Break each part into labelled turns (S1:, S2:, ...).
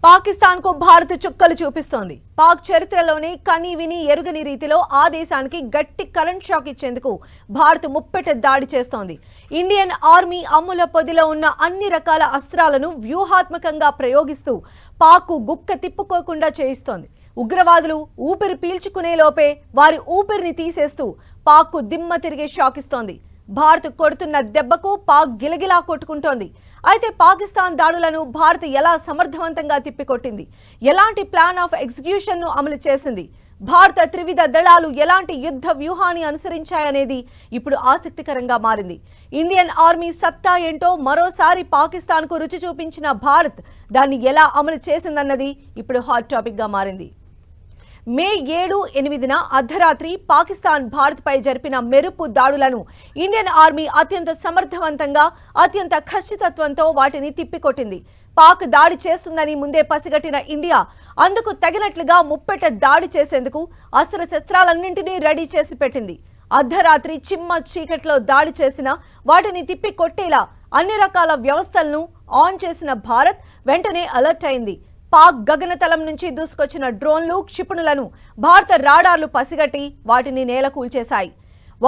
S1: పాకిస్తాన్ కు భారత్ చుక్కలు చూపిస్తోంది. పాక్ చరిత్రలోనే కని విని ఎరుగని రీతిలో ఆ దేశానికి గట్టి కరెంట్ షాక్ ఇచ్చేందుకు భారత్ ముప్పెట దాడి చేస్తోంది. ఇండియన్ ఆర్మీ అమ్ముల పొదిలో ఉన్న అన్ని రకాల అస్త్రాలను వ్యూహాత్మకంగా ప్రయోగిస్తూ పాక్ గుక్క తిప్పుకోకుండా చేయిస్తోంది. ఉగ్రవాదులు ఊపిరి పీల్చుకునే లోపే వారి ఊపిరిని తీసేస్తూ పాక్ దిమ్మ తిరిగే షాక్ ఇస్తోంది. భారత్ కొడుతున్న దెబ్బకు పాక్ గిలగిలా కొట్టుకుంటోంది. అయితే పాకిస్తాన్ దాడులను భారత్ ఎలా సమర్థవంతంగా తిప్పికొట్టింది, ఎలాంటి ప్లాన్ ఆఫ్ ఎగ్జిక్యూషన్ ను అమలు చేసింది, భారత త్రివిధ దళాలు ఎలాంటి యుద్ధ వ్యూహాన్ని అనుసరించాయనేది ఇప్పుడు ఆసక్తికరంగా మారింది. ఇండియన్ ఆర్మీ సత్తా ఏంటో మరోసారి పాకిస్తాన్ కు రుచి చూపించిన భారత్ దాన్ని ఎలా అమలు చేసిందన్నది ఇప్పుడు హాట్ టాపిక్ గా మారింది. మే 7-8న అర్ధరాత్రి పాకిస్తాన్ భారత్ పై జరిపిన మెరుపు దాడులను ఇండియన్ ఆర్మీ అత్యంత సమర్థవంతంగా అత్యంత ఖచ్చితత్వంతో వాటిని తిప్పికొట్టింది. పాక్ దాడి చేస్తుందని ముందే పసిగట్టిన ఇండియా అందుకు తగినట్లుగా ముప్పెట దాడి చేసేందుకు అస్త్రశస్త్రాలన్నింటినీ రెడీ చేసి పెట్టింది. అర్ధరాత్రి చిమ్మ చీకట్లో దాడి చేసిన వాటిని తిప్పికొట్టేలా అన్ని రకాల వ్యవస్థలను ఆన్ చేసిన భారత్ వెంటనే అలర్ట్ అయింది. పాక్ గగనతలం నుంచి దూసుకొచ్చిన డ్రోన్లు క్షిపణులను భారత రాడార్లు పసిగట్టి వాటిని నేల కూల్చేశాయి.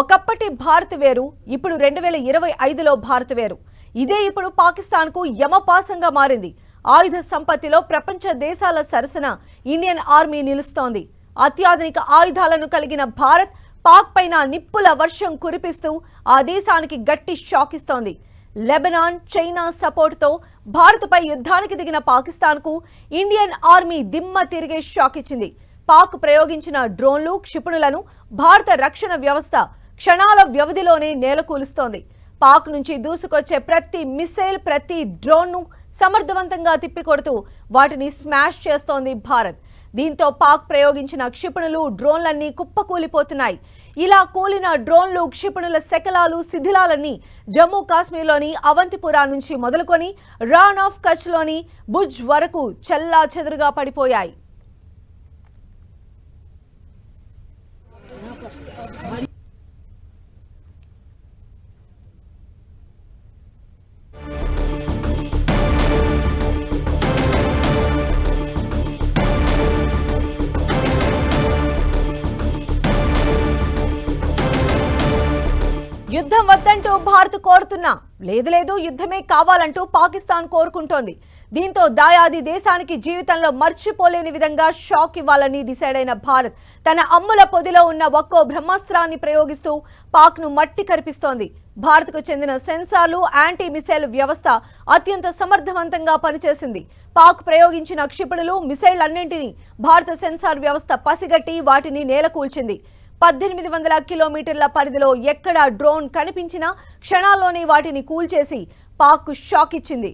S1: ఒకప్పటి భారత్ వేరు, ఇప్పుడు 2025లో భారత్ వేరు. ఇదే ఇప్పుడు పాకిస్తాన్కు యమపాసంగా మారింది. ఆయుధ సంపత్తిలో ప్రపంచ దేశాల సరసన ఇండియన్ ఆర్మీ నిలుస్తోంది. అత్యాధునిక ఆయుధాలను కలిగిన భారత్ పాక్ పైన నిప్పుల వర్షం కురిపిస్తూ ఆ దేశానికి గట్టి షాక్ ఇస్తోంది. లెబనాన్, చైనా సపోర్టుతో భారత్పై యుద్ధానికి దిగిన పాకిస్తాన్కు ఇండియన్ ఆర్మీ దిమ్మ తిరిగే షాక్ ఇచ్చింది. పాక్ ప్రయోగించిన డ్రోన్లు క్షిపణులను భారత రక్షణ వ్యవస్థ క్షణాల వ్యవధిలోనే నేలకూలుస్తోంది. పాక్ నుంచి దూసుకొచ్చే ప్రతి మిసైల్, ప్రతి డ్రోన్ను సమర్థవంతంగా తిప్పికొడుతూ వాటిని స్మాష్ చేస్తోంది భారత్. దీంతో పాక్ ప్రయోగించిన క్షిపణులు, డ్రోన్లన్నీ కుప్పకూలిపోతున్నాయి. ఇలా కూలిన డ్రోన్లు, క్షిపణుల శకలాలు, శిథిలాలన్నీ జమ్మూ కాశ్మీర్లోని అవంతిపురా నుంచి మొదలుకొని రాన్ ఆఫ్ కచ్లోని భుజ్ వరకు చెల్లాచెదురుగా పడిపోయాయి. యుద్ధం వద్దంటూ భారత్ కోరుతున్నా లేదు యుద్ధమే కావాలంటూ పాకిస్తాన్ కోరుకుంటోంది. దీంతో దాయాది దేశానికి జీవితంలో మర్చిపోలేని విధంగా షాక్ ఇవ్వాలని డిసైడ్ అయిన భారత్ తన అమ్ముల పొదిలో ఉన్న ఒక్కో బ్రహ్మాస్త్రాన్ని ప్రయోగిస్తూ పాక్ను మట్టి కరిపిస్తోంది. భారత్కు చెందిన సెన్సార్లు, యాంటీ మిసైల్ వ్యవస్థ అత్యంత సమర్థవంతంగా పనిచేసింది. పాక్ ప్రయోగించిన క్షిపణులు, మిసైళ్లన్నింటినీ భారత సెన్సార్ వ్యవస్థ పసిగట్టి వాటిని నేలకూల్చింది. 1800 కిలోమీటర్ల పరిధిలో ఎక్కడా డ్రోన్ కనిపించినా క్షణాల్లోనే వాటిని కూల్చేసి పాక్ షాక్ ఇచ్చింది.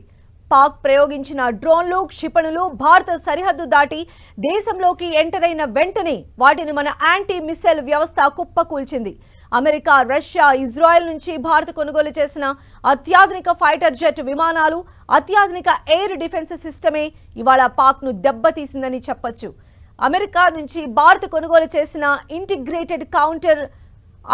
S1: పాక్ ప్రయోగించిన డ్రోన్లు, క్షిపణులు భారత సరిహద్దు దాటి దేశంలోకి ఎంటర్ అయిన వెంటనే వాటిని మన యాంటీ మిసైల్ వ్యవస్థ కుప్పకూల్చింది. అమెరికా, రష్యా, ఇజ్రాయెల్ నుంచి భారత్ కొనుగోలు చేసిన అత్యాధునిక ఫైటర్ జెట్ విమానాలు, అత్యాధునిక ఎయిర్ డిఫెన్స్ సిస్టమే ఇవాళ పాక్ను దెబ్బతీసిందని చెప్పొచ్చు. అమెరికా నుంచి భారత్ కొనుగోలు చేసిన integrated counter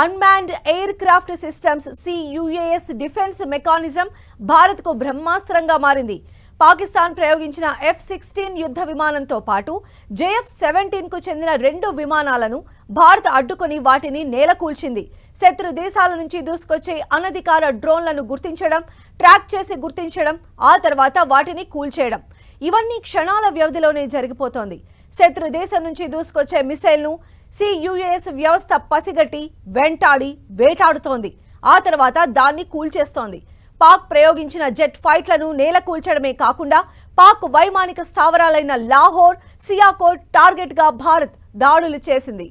S1: unmanned air craft systems CUAS defence mechanism భారత్కు బ్రహ్మాస్త్రంగా మారింది. పాకిస్తాన్ ప్రయోగించిన F-16 యుద్ధ విమానంతో పాటు JF-17కు చెందిన 2 విమానాలను భారత్ అడ్డుకొని వాటిని నేలకూల్చింది. శత్రు దేశాల నుంచి దూసుకొచ్చే అనధికార డ్రోన్లను గుర్తించడం, ట్రాక్ చేసి గుర్తించడం, ఆ తర్వాత వాటిని కూల్చేయడం ఇవన్నీ క్షణాల వ్యవధిలోనే జరిగిపోతోంది. శత్రు దేశం నుంచి దూసుకొచ్చే మిసైల్ను CUAS వ్యవస్థ పసిగట్టి వెంటాడి వేటాడుతోంది. ఆ తర్వాత దాన్ని కూల్చేస్తోంది. పాక్ ప్రయోగించిన జెట్ ఫైట్లను నేల కూల్చడమే కాకుండా పాక్ వైమానిక స్థావరాలైన లాహోర్, సియాకోట్ టార్గెట్గా భారత్ దాడులు చేసింది.